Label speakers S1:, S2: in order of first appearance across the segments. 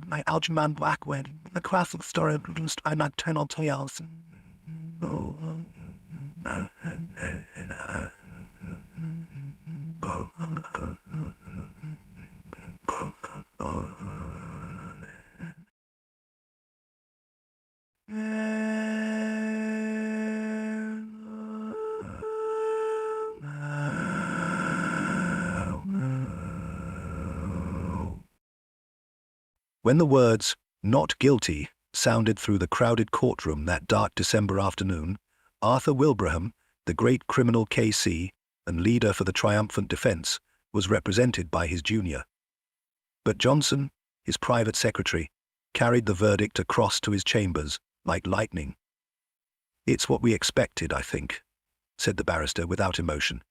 S1: My Algernon Blackwood, the classic story of nocturnal tales.
S2: When the words, "not guilty," sounded through the crowded courtroom that dark December afternoon, Arthur Wilbraham, the great criminal KC and leader for the triumphant defense, was represented by his junior. But Johnson, his private secretary, carried the verdict across to his chambers like lightning. "It's what we expected, I think," said the barrister without emotion,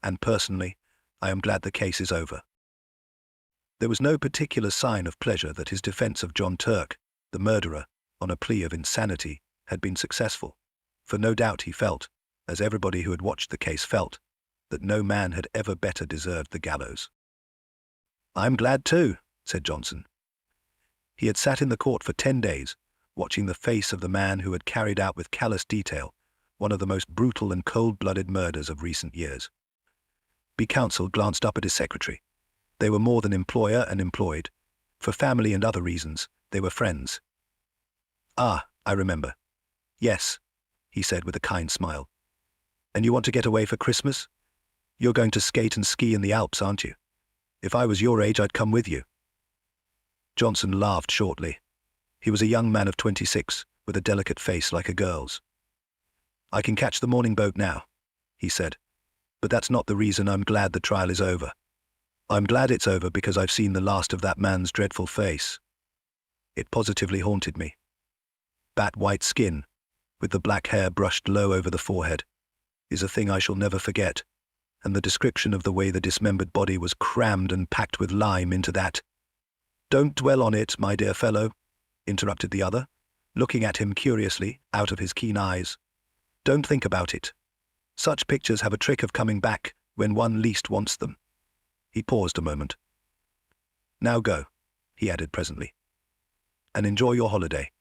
S2: "and personally, I am glad the case is over." There was no particular sign of pleasure that his defense of John Turk, the murderer, on a plea of insanity, had been successful, for no doubt he felt, as everybody who had watched the case felt, that no man had ever better deserved the gallows. "I'm glad too," said Johnson. He had sat in the court for 10 days, watching the face of the man who had carried out with callous detail one of the most brutal and cold-blooded murders of recent years. B. Counsel glanced up at his secretary. They were more than employer and employed. For family and other reasons, they were friends. "Ah, I remember. Yes," he said with a kind smile. "And you want to get away for Christmas? You're going to skate and ski in the Alps, aren't you? If I was your age, I'd come with you." Johnson laughed shortly. He was a young man of 26, with a delicate face like a girl's. "I can catch the morning boat now," he said. "But that's not the reason I'm glad the trial is over. I'm glad it's over because I've seen the last of that man's dreadful face. It positively haunted me. Bat-white skin, with the black hair brushed low over the forehead, is a thing I shall never forget, and the description of the way the dismembered body was crammed and packed with lime into that—" "Don't dwell on it, my dear fellow," interrupted the other, looking at him curiously out of his keen eyes. "Don't think about it. Such pictures have a trick of coming back when one least wants them." He paused a moment. "Now go," he added presently, "and enjoy your holiday.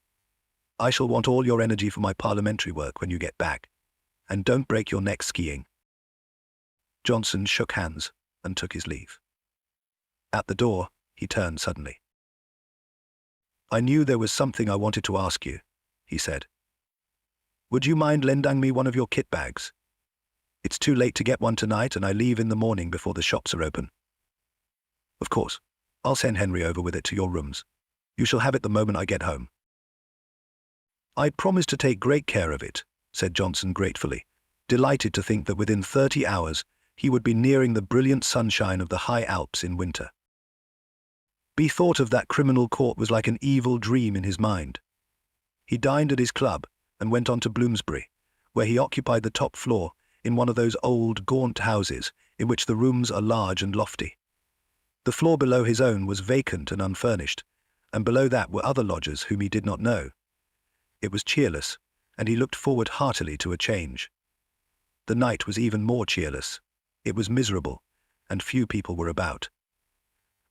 S2: I shall want all your energy for my parliamentary work when you get back, and don't break your neck skiing." Johnson shook hands and took his leave. At the door, he turned suddenly. "I knew there was something I wanted to ask you," he said. "Would you mind lending me one of your kit bags? It's too late to get one tonight, and I leave in the morning before the shops are open." "Of course. I'll send Henry over with it to your rooms. You shall have it the moment I get home." "I promise to take great care of it," said Johnson gratefully, delighted to think that within 30 hours he would be nearing the brilliant sunshine of the high Alps in winter. Be thought of that criminal court was like an evil dream in his mind. He dined at his club and went on to Bloomsbury, where he occupied the top floor in one of those old, gaunt houses in which the rooms are large and lofty. The floor below his own was vacant and unfurnished, and below that were other lodgers whom he did not know. It was cheerless, and he looked forward heartily to a change. The night was even more cheerless. It was miserable, and few people were about.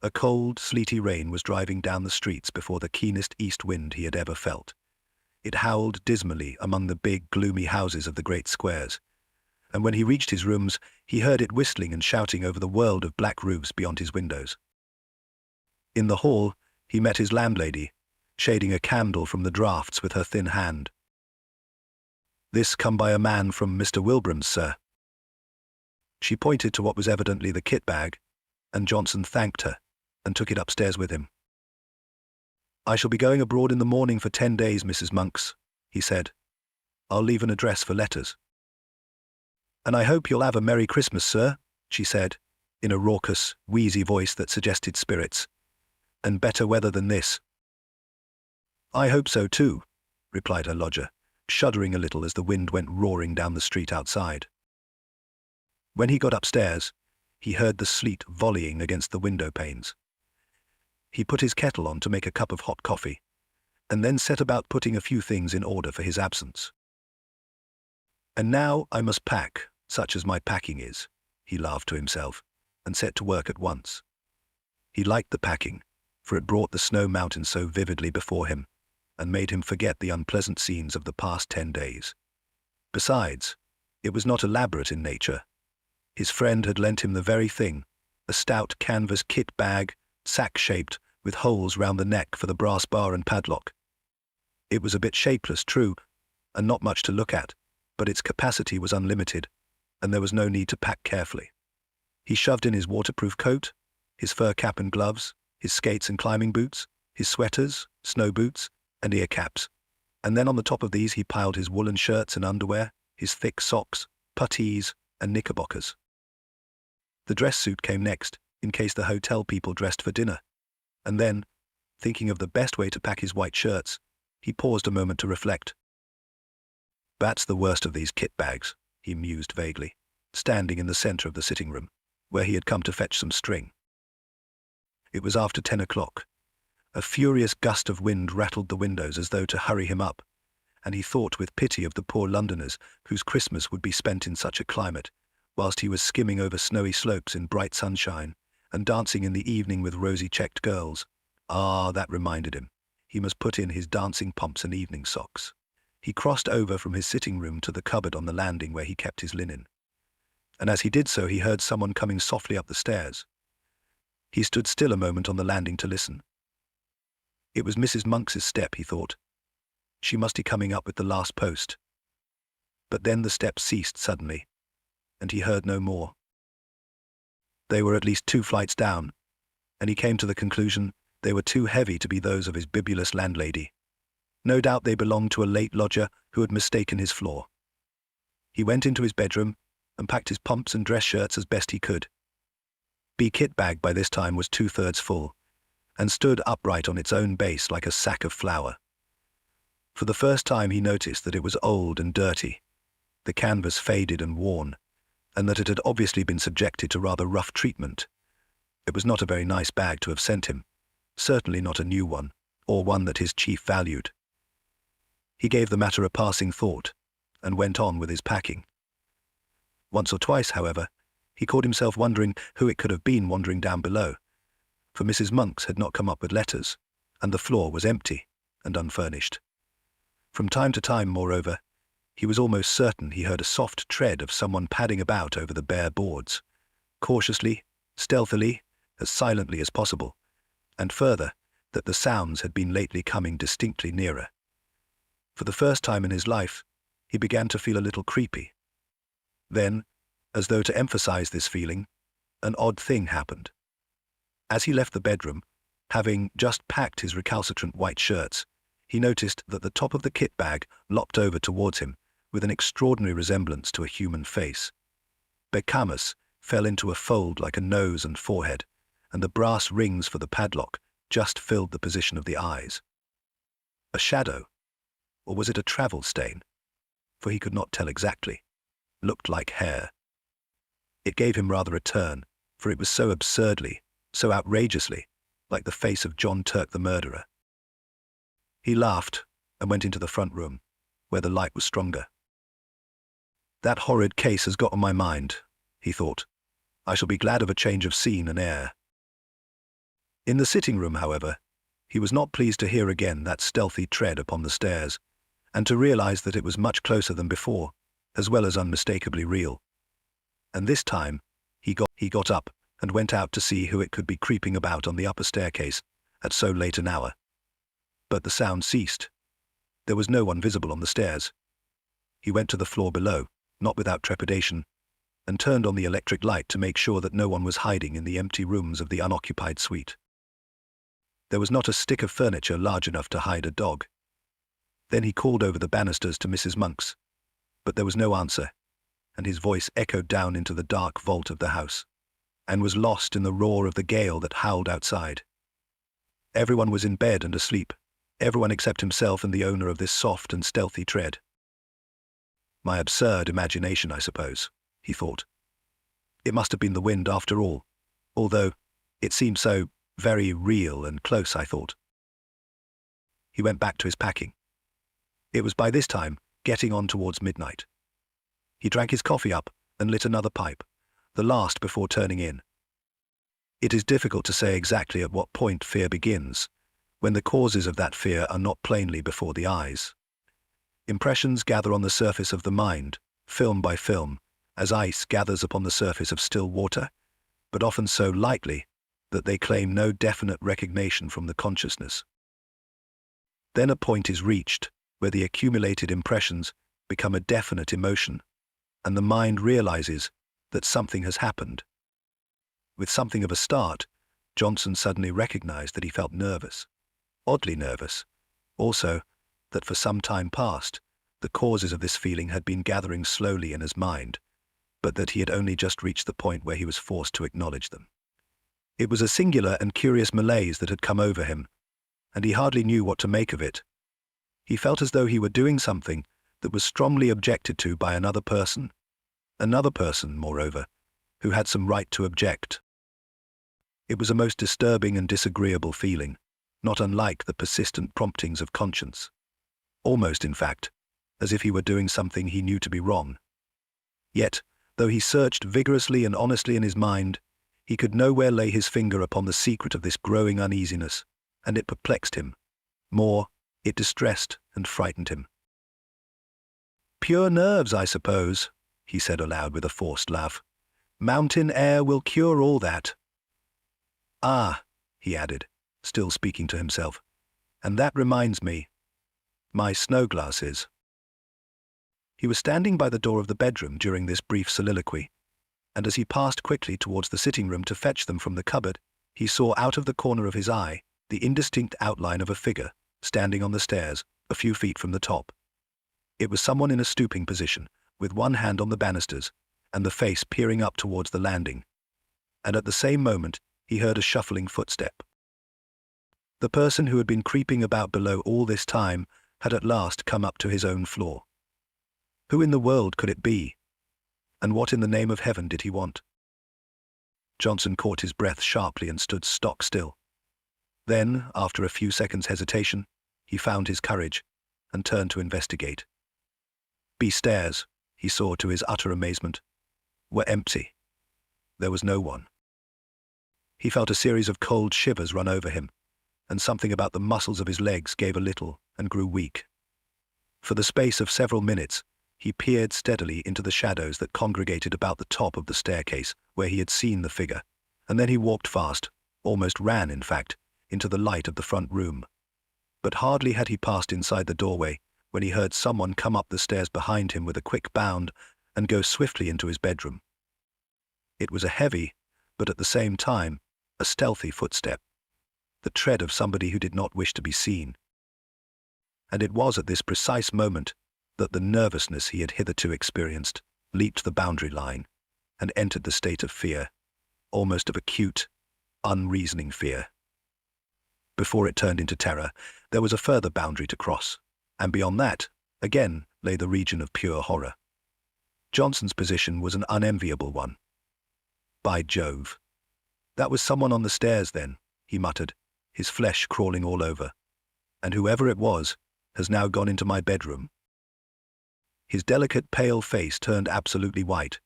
S2: A cold, sleety rain was driving down the streets before the keenest east wind he had ever felt. It howled dismally among the big, gloomy houses of the great squares, and when he reached his rooms, he heard it whistling and shouting over the world of black roofs beyond his windows. In the hall, he met his landlady, shading a candle from the draughts with her thin hand. "This come by a man from Mr. Wilbraham's, sir." She pointed to what was evidently the kit bag, and Johnson thanked her and took it upstairs with him. "I shall be going abroad in the morning for 10 days, Mrs. Monks," he said. "I'll leave an address for letters." "And I hope you'll have a Merry Christmas, sir," she said, in a raucous, wheezy voice that suggested spirits. "And better weather than this." "I hope so too," replied her lodger, shuddering a little as the wind went roaring down the street outside. When he got upstairs, he heard the sleet volleying against the window panes. He put his kettle on to make a cup of hot coffee, and then set about putting a few things in order for his absence. "And now I must pack," such as my packing is, he laughed to himself, and set to work at once. He liked the packing, for it brought the snow mountain so vividly before him, and made him forget the unpleasant scenes of the past 10 days. Besides, it was not elaborate in nature. His friend had lent him the very thing, a stout canvas kit bag, sack-shaped, with holes round the neck for the brass bar and padlock. It was a bit shapeless, true, and not much to look at, but its capacity was unlimited, and there was no need to pack carefully. He shoved in his waterproof coat, his fur cap and gloves, his skates and climbing boots, his sweaters, snow boots, and ear caps, and then on the top of these he piled his woolen shirts and underwear, his thick socks, puttees, and knickerbockers. The dress suit came next, in case the hotel people dressed for dinner, and then, thinking of the best way to pack his white shirts, he paused a moment to reflect. That's the worst of these kit bags, he mused vaguely, standing in the center of the sitting room, where he had come to fetch some string. It was after 10 o'clock. A furious gust of wind rattled the windows as though to hurry him up, and he thought with pity of the poor Londoners whose Christmas would be spent in such a climate, whilst he was skimming over snowy slopes in bright sunshine, and dancing in the evening with rosy-checked girls. Ah, that reminded him. He must put in his dancing pumps and evening socks. He crossed over from his sitting room to the cupboard on the landing where he kept his linen. And as he did so, he heard someone coming softly up the stairs. He stood still a moment on the landing to listen. It was Mrs. Monks's step, he thought. She must be coming up with the last post. But then the step ceased suddenly, and he heard no more. They were at least 2 flights down, and he came to the conclusion they were too heavy to be those of his bibulous landlady. No doubt they belonged to a late lodger who had mistaken his floor. He went into his bedroom and packed his pumps and dress shirts as best he could. B kit bag by this time was 2/3 full, and stood upright on its own base like a sack of flour. For the first time he noticed that it was old and dirty, the canvas faded and worn, and that it had obviously been subjected to rather rough treatment. It was not a very nice bag to have sent him, certainly not a new one, or one that his chief valued. He gave the matter a passing thought, and went on with his packing. Once or twice, however, he caught himself wondering who it could have been wandering down below, for Mrs. Monks had not come up with letters, and the floor was empty and unfurnished. From time to time, moreover, he was almost certain he heard a soft tread of someone padding about over the bare boards, cautiously, stealthily, as silently as possible, and further, that the sounds had been lately coming distinctly nearer. For the first time in his life, he began to feel a little creepy. Then, as though to emphasize this feeling, an odd thing happened. As he left the bedroom, having just packed his recalcitrant white shirts, he noticed that the top of the kit bag lopped over towards him with an extraordinary resemblance to a human face. Becamus fell into a fold like a nose and forehead, and the brass rings for the padlock just filled the position of the eyes. A shadow, or was it a travel stain? For he could not tell exactly. Looked like hair. It gave him rather a turn, for it was so absurdly, so outrageously, like the face of John Turk the murderer. He laughed and went into the front room, where the light was stronger. That horrid case has got on my mind, he thought. I shall be glad of a change of scene and air. In the sitting room, however, he was not pleased to hear again that stealthy tread upon the stairs, and to realize that it was much closer than before, as well as unmistakably real. And this time, he got up and went out to see who it could be creeping about on the upper staircase at so late an hour. But the sound ceased. There was no one visible on the stairs. He went to the floor below, not without trepidation, and turned on the electric light to make sure that no one was hiding in the empty rooms of the unoccupied suite. There was not a stick of furniture large enough to hide a dog. Then he called over the banisters to Mrs. Monks, but there was no answer, and his voice echoed down into the dark vault of the house, and was lost in the roar of the gale that howled outside. Everyone was in bed and asleep, everyone except himself and the owner of this soft and stealthy tread. My absurd imagination, I suppose, he thought. It must have been the wind after all, although it seemed so very real and close, I thought. He went back to his packing. It was by this time getting on towards midnight. He drank his coffee up and lit another pipe, the last before turning in. It is difficult to say exactly at what point fear begins, when the causes of that fear are not plainly before the eyes. Impressions gather on the surface of the mind, film by film, as ice gathers upon the surface of still water, but often so lightly that they claim no definite recognition from the consciousness. Then a point is reached where the accumulated impressions become a definite emotion, and the mind realizes that something has happened. With something of a start, Johnson suddenly recognized that he felt nervous, oddly nervous. Also, that for some time past, the causes of this feeling had been gathering slowly in his mind, but that he had only just reached the point where he was forced to acknowledge them. It was a singular and curious malaise that had come over him, and he hardly knew what to make of it. He felt as though he were doing something that was strongly objected to by another person, moreover, who had some right to object. It was a most disturbing and disagreeable feeling, not unlike the persistent promptings of conscience. Almost, in fact, as if he were doing something he knew to be wrong. Yet, though he searched vigorously and honestly in his mind, he could nowhere lay his finger upon the secret of this growing uneasiness, and it perplexed him. More, it distressed and frightened him. "Pure nerves, I suppose," he said aloud with a forced laugh. "Mountain air will cure all that." "Ah," he added, still speaking to himself, "and that reminds me. My snow glasses." He was standing by the door of the bedroom during this brief soliloquy, and as he passed quickly towards the sitting room to fetch them from the cupboard, he saw out of the corner of his eye the indistinct outline of a figure standing on the stairs a few feet from the top. It was someone in a stooping position, with one hand on the banisters, and the face peering up towards the landing. And at the same moment, he heard a shuffling footstep. The person who had been creeping about below all this time had at last come up to his own floor. Who in the world could it be? And what in the name of heaven did he want? Johnson caught his breath sharply and stood stock still. Then, after a few seconds' hesitation, he found his courage and turned to investigate. The stairs, he saw to his utter amazement, were empty. There was no one. He felt a series of cold shivers run over him, and something about the muscles of his legs gave a little and grew weak. For the space of several minutes, he peered steadily into the shadows that congregated about the top of the staircase where he had seen the figure, and then he walked fast, almost ran, in fact, into the light of the front room. But hardly had he passed inside the doorway when he heard someone come up the stairs behind him with a quick bound and go swiftly into his bedroom. It was a heavy, but at the same time, a stealthy footstep, the tread of somebody who did not wish to be seen. And it was at this precise moment that the nervousness he had hitherto experienced leaped the boundary line and entered the state of fear, almost of acute, unreasoning fear. Before it turned into terror, there was a further boundary to cross, and beyond that, again, lay the region of pure horror. Johnson's position was an unenviable one. By Jove! That was someone on the stairs then, he muttered, his flesh crawling all over. And whoever it was has now gone into my bedroom. His delicate, pale face turned absolutely white,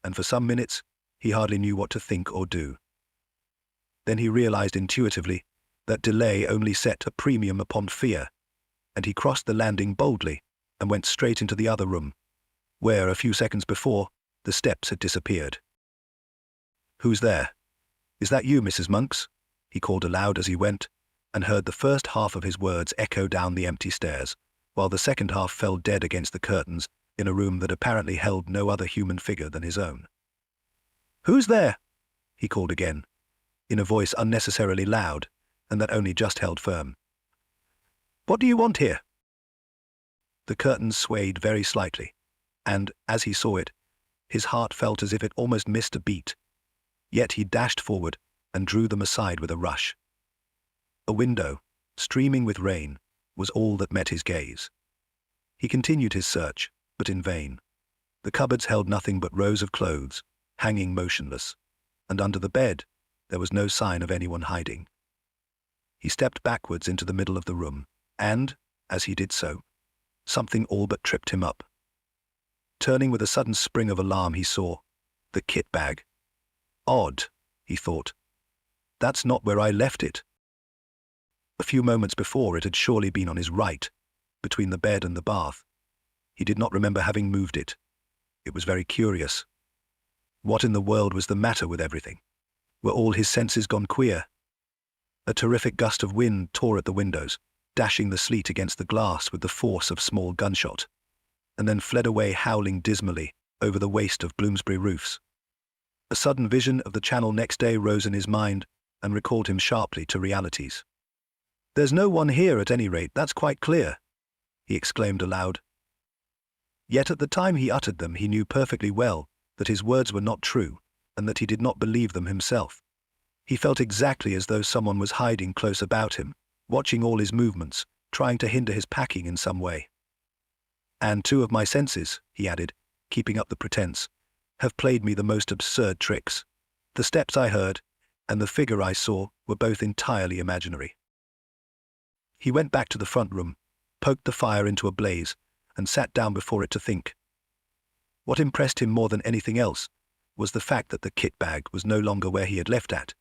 S2: and for some minutes he hardly knew what to think or do. Then he realized intuitively that delay only set a premium upon fear, and he crossed the landing boldly and went straight into the other room, where, a few seconds before, the steps had disappeared. "Who's there? Is that you, Mrs. Monks?" he called aloud as he went, and heard the first half of his words echo down the empty stairs, while the second half fell dead against the curtains in a room that apparently held no other human figure than his own. "Who's there?" he called again, in a voice unnecessarily loud, and that only just held firm. "What do you want here?" The curtains swayed very slightly, and, as he saw it, his heart felt as if it almost missed a beat. Yet he dashed forward and drew them aside with a rush. A window, streaming with rain, was all that met his gaze. He continued his search, but in vain. The cupboards held nothing but rows of clothes, hanging motionless, and under the bed there was no sign of anyone hiding. He stepped backwards into the middle of the room, and, as he did so, something all but tripped him up. Turning with a sudden spring of alarm, he saw the kit bag. Odd, he thought. That's not where I left it. A few moments before, it had surely been on his right, between the bed and the bath. He did not remember having moved it. It was very curious. What in the world was the matter with everything? Were all his senses gone queer? A terrific gust of wind tore at the windows, dashing the sleet against the glass with the force of small gunshot, and then fled away howling dismally over the waste of Bloomsbury roofs. A sudden vision of the Channel next day rose in his mind and recalled him sharply to realities. "There's no one here at any rate, that's quite clear," he exclaimed aloud. Yet at the time he uttered them, he knew perfectly well that his words were not true and that he did not believe them himself. He felt exactly as though someone was hiding close about him, watching all his movements, trying to hinder his packing in some way. "And two of my senses," he added, keeping up the pretense, "have played me the most absurd tricks. The steps I heard and the figure I saw were both entirely imaginary." He went back to the front room, poked the fire into a blaze, and sat down before it to think. What impressed him more than anything else was the fact that the kit bag was no longer where he had left it.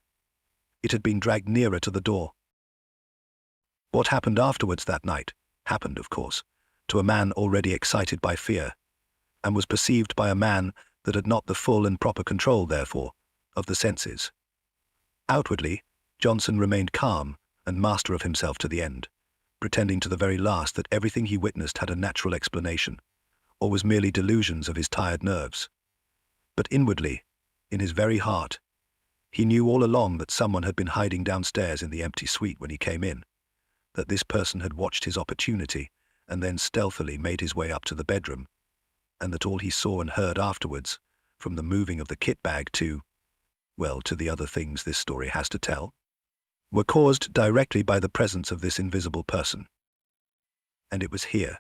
S2: It had been dragged nearer to the door. What happened afterwards that night happened, of course, to a man already excited by fear, and was perceived by a man that had not the full and proper control, therefore, of the senses. Outwardly, Johnson remained calm and master of himself to the end, pretending to the very last that everything he witnessed had a natural explanation, or was merely delusions of his tired nerves. But inwardly, in his very heart, he knew all along that someone had been hiding downstairs in the empty suite when he came in, that this person had watched his opportunity and then stealthily made his way up to the bedroom, and that all he saw and heard afterwards, from the moving of the kit bag to the other things this story has to tell, were caused directly by the presence of this invisible person. And it was here,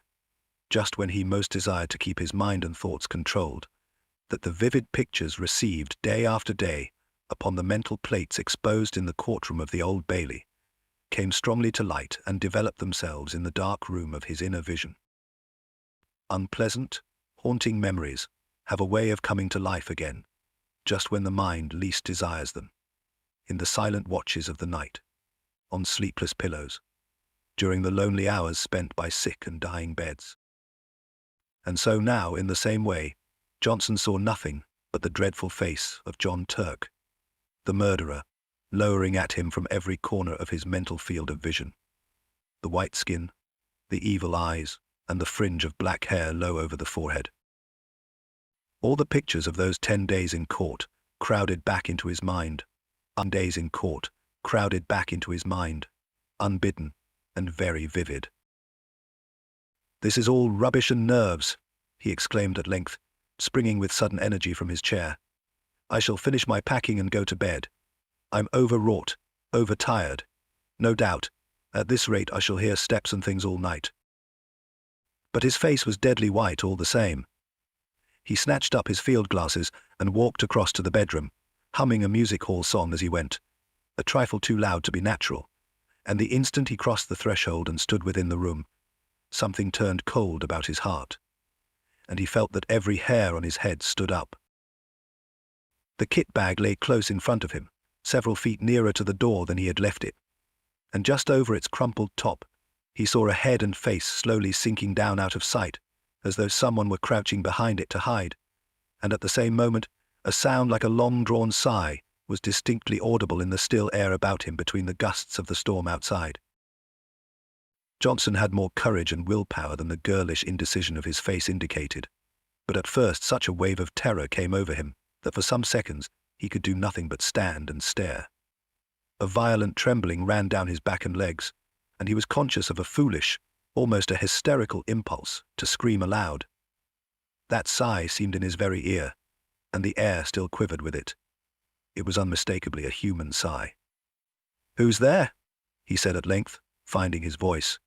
S2: just when he most desired to keep his mind and thoughts controlled, that the vivid pictures received day after day upon the mental plates exposed in the courtroom of the Old Bailey came strongly to light and developed themselves in the dark room of his inner vision. Unpleasant, haunting memories have a way of coming to life again, just when the mind least desires them, in the silent watches of the night, on sleepless pillows, during the lonely hours spent by sick and dying beds. And so now, in the same way, Johnson saw nothing but the dreadful face of John Turk, the murderer, lowering at him from every corner of his mental field of vision. The white skin, the evil eyes, and the fringe of black hair low over the forehead. All the pictures of those 10 days in court crowded back into his mind. Days in court crowded back into his mind, unbidden and very vivid. "This is all rubbish and nerves," he exclaimed at length, springing with sudden energy from his chair. "I shall finish my packing and go to bed. I'm overwrought, overtired. No doubt, at this rate I shall hear steps and things all night." But his face was deadly white all the same. He snatched up his field glasses and walked across to the bedroom, humming a music hall song as he went, a trifle too loud to be natural, and the instant he crossed the threshold and stood within the room, something turned cold about his heart, and he felt that every hair on his head stood up. The kit bag lay close in front of him, several feet nearer to the door than he had left it, and just over its crumpled top, he saw a head and face slowly sinking down out of sight, as though someone were crouching behind it to hide, and at the same moment, a sound like a long-drawn sigh was distinctly audible in the still air about him between the gusts of the storm outside. Johnson had more courage and willpower than the girlish indecision of his face indicated, but at first such a wave of terror came over him that for some seconds he could do nothing but stand and stare. A violent trembling ran down his back and legs, and he was conscious of a foolish, almost a hysterical impulse to scream aloud. That sigh seemed in his very ear, and the air still quivered with it. It was unmistakably a human sigh. "Who's there?" he said at length, finding his voice,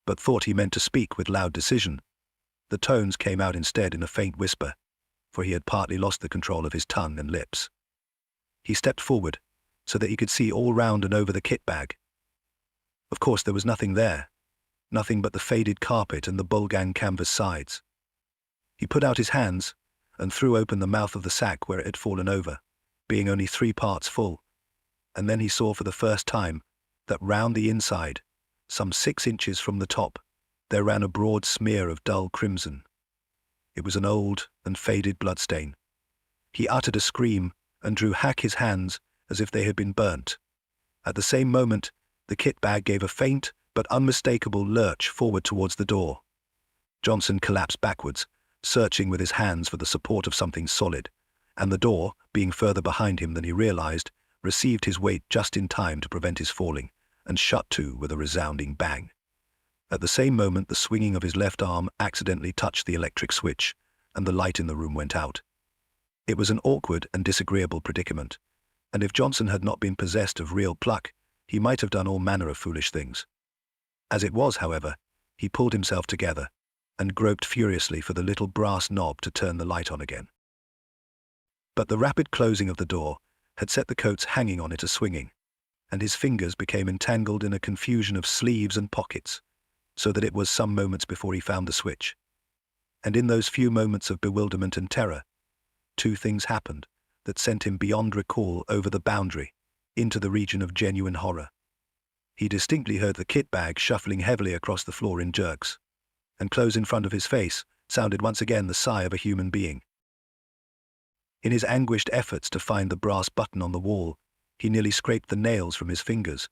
S2: but thought he meant to speak with loud decision. The tones came out instead in a faint whisper, for he had partly lost the control of his tongue and lips. He stepped forward, so that he could see all round and over the kit bag. Of course there was nothing there, nothing but the faded carpet and the bulgang canvas sides. He put out his hands and threw open the mouth of the sack where it had fallen over, being only 3 parts full, and then he saw for the first time that round the inside, some 6 inches from the top, there ran a broad smear of dull crimson. It was an old and faded bloodstain. He uttered a scream and drew back his hands as if they had been burnt. At the same moment, the kit bag gave a faint but unmistakable lurch forward towards the door. Johnson collapsed backwards, searching with his hands for the support of something solid, and the door, being further behind him than he realized, received his weight just in time to prevent his falling, and shut to with a resounding bang. At the same moment, the swinging of his left arm accidentally touched the electric switch, and the light in the room went out. It was an awkward and disagreeable predicament, and if Johnson had not been possessed of real pluck, he might have done all manner of foolish things. As it was, however, he pulled himself together and groped furiously for the little brass knob to turn the light on again. But the rapid closing of the door had set the coats hanging on it a-swinging, and his fingers became entangled in a confusion of sleeves and pockets, so that it was some moments before he found the switch. And in those few moments of bewilderment and terror, 2 things happened that sent him beyond recall over the boundary, into the region of genuine horror. He distinctly heard the kit bag shuffling heavily across the floor in jerks, and close in front of his face sounded once again the sigh of a human being. In his anguished efforts to find the brass button on the wall, he nearly scraped the nails from his fingers.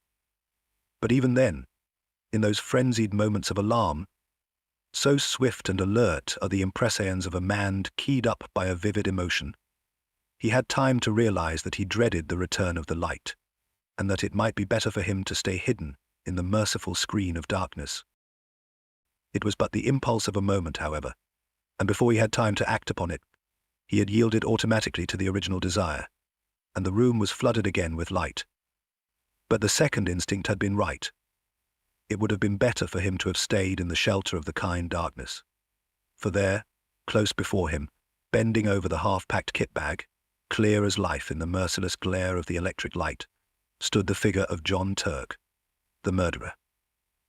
S2: But even then, in those frenzied moments of alarm, so swift and alert are the impressions of a man keyed up by a vivid emotion, he had time to realize that he dreaded the return of the light, and that it might be better for him to stay hidden in the merciful screen of darkness. It was but the impulse of a moment, however, and before he had time to act upon it, he had yielded automatically to the original desire, and the room was flooded again with light. But the second instinct had been right. It would have been better for him to have stayed in the shelter of the kind darkness. For there, close before him, bending over the half-packed kit bag, clear as life in the merciless glare of the electric light, stood the figure of John Turk, the murderer.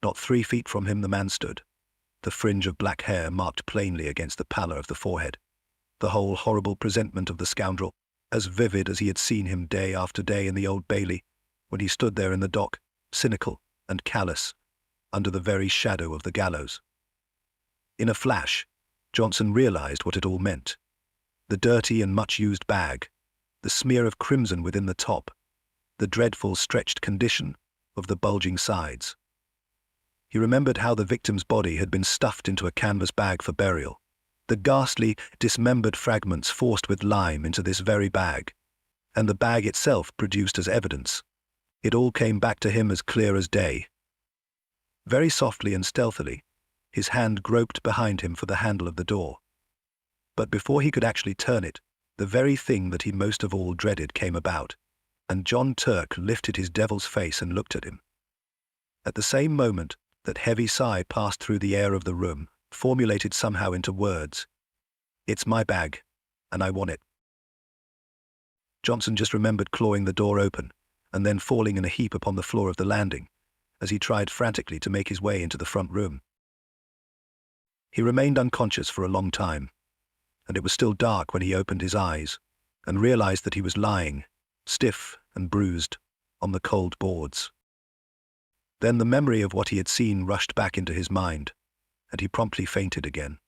S2: Not 3 feet from him the man stood, the fringe of black hair marked plainly against the pallor of the forehead, the whole horrible presentment of the scoundrel, as vivid as he had seen him day after day in the Old Bailey, when he stood there in the dock, cynical and callous, under the very shadow of the gallows. In a flash, Johnson realized what it all meant. The dirty and much-used bag, the smear of crimson within the top, the dreadful stretched condition of the bulging sides. He remembered how the victim's body had been stuffed into a canvas bag for burial, the ghastly, dismembered fragments forced with lime into this very bag, and the bag itself produced as evidence. It all came back to him as clear as day. Very softly and stealthily, his hand groped behind him for the handle of the door. But before he could actually turn it, the very thing that he most of all dreaded came about, and John Turk lifted his devil's face and looked at him. At the same moment, that heavy sigh passed through the air of the room, formulated somehow into words. "It's my bag, and I want it." Johnson just remembered clawing the door open, and then falling in a heap upon the floor of the landing, as he tried frantically to make his way into the front room. He remained unconscious for a long time, and it was still dark when he opened his eyes and realized that he was lying, stiff and bruised, on the cold boards. Then the memory of what he had seen rushed back into his mind, and he promptly fainted again.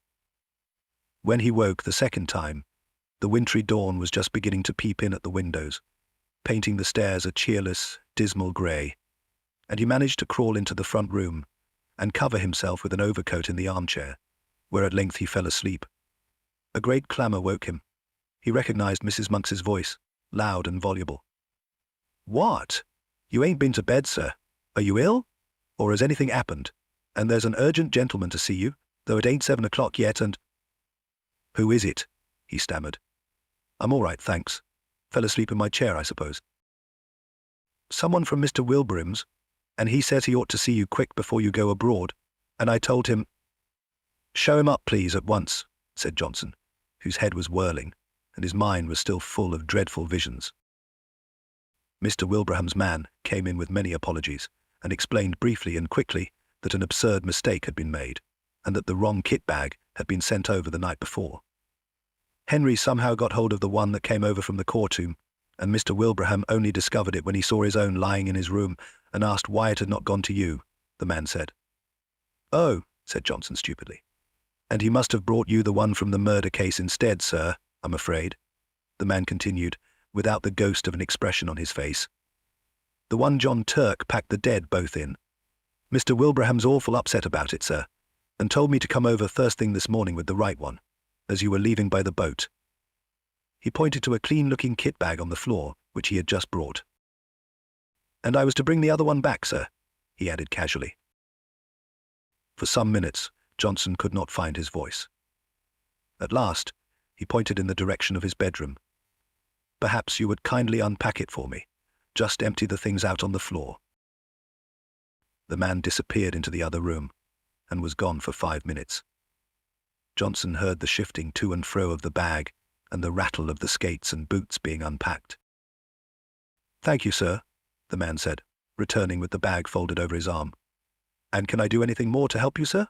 S2: When he woke the second time, the wintry dawn was just beginning to peep in at the windows, painting the stairs a cheerless, dismal grey, and he managed to crawl into the front room and cover himself with an overcoat in the armchair, where at length he fell asleep. A great clamour woke him. He recognized Mrs. Monks's voice, loud and voluble. "What? You ain't been to bed, sir? Are you ill? Or has anything happened? And there's an urgent gentleman to see you, though it ain't 7 o'clock yet, and—" "Who is it?" he stammered. "I'm all right, thanks. Fell asleep in my chair, I suppose." "Someone from Mr. Wilbraham's, and he says he ought to see you quick before you go abroad, and I told him—" "Show him up, please, at once," said Johnson, whose head was whirling, and his mind was still full of dreadful visions. Mr. Wilbraham's man came in with many apologies, and explained briefly and quickly that an absurd mistake had been made, and that the wrong kit bag had been sent over the night before. Henry somehow got hold of the one that came over from the courtroom, and Mr. Wilbraham only discovered it when he saw his own lying in his room and asked why it had not gone to you, the man said. Oh, said Johnson stupidly. And he must have brought you the one from the murder case instead, sir, I'm afraid, the man continued, without the ghost of an expression on his face. The one John Turk packed the dead both in. Mr. Wilbraham's awful upset about it, sir, and told me to come over first thing this morning with the right one, as you were leaving by the boat. He pointed to a clean-looking kit bag on the floor, which he had just brought. And I was to bring the other one back, sir, he added casually. For some minutes, Johnson could not find his voice. At last, he pointed in the direction of his bedroom. Perhaps you would kindly unpack it for me. Just empty the things out on the floor. The man disappeared into the other room and was gone for 5 minutes. Johnson heard the shifting to and fro of the bag and the rattle of the skates and boots being unpacked. Thank you, sir, the man said, returning with the bag folded over his arm. And can I do anything more to help you, sir?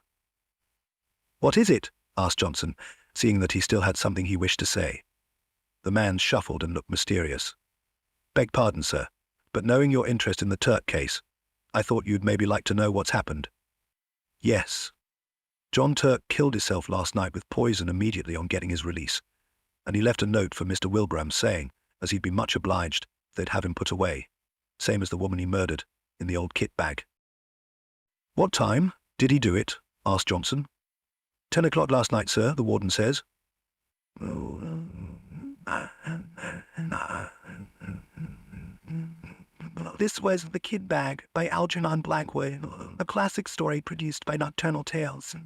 S2: What is it? Asked Johnson, seeing that he still had something he wished to say. The man shuffled and looked mysterious. Beg pardon, sir, but knowing your interest in the Turk case, I thought you'd maybe like to know what's happened. Yes. John Turk killed himself last night with poison immediately on getting his release, and he left a note for Mr. Wilbraham saying, as he'd be much obliged, they'd have him put away, same as the woman he murdered, in the old kit bag. What time did he do it? Asked Johnson. 10 o'clock last night, sir, the warden says.
S1: This was The Kid Bag by Algernon Blackwood, a classic story produced by Nocturnal Tales.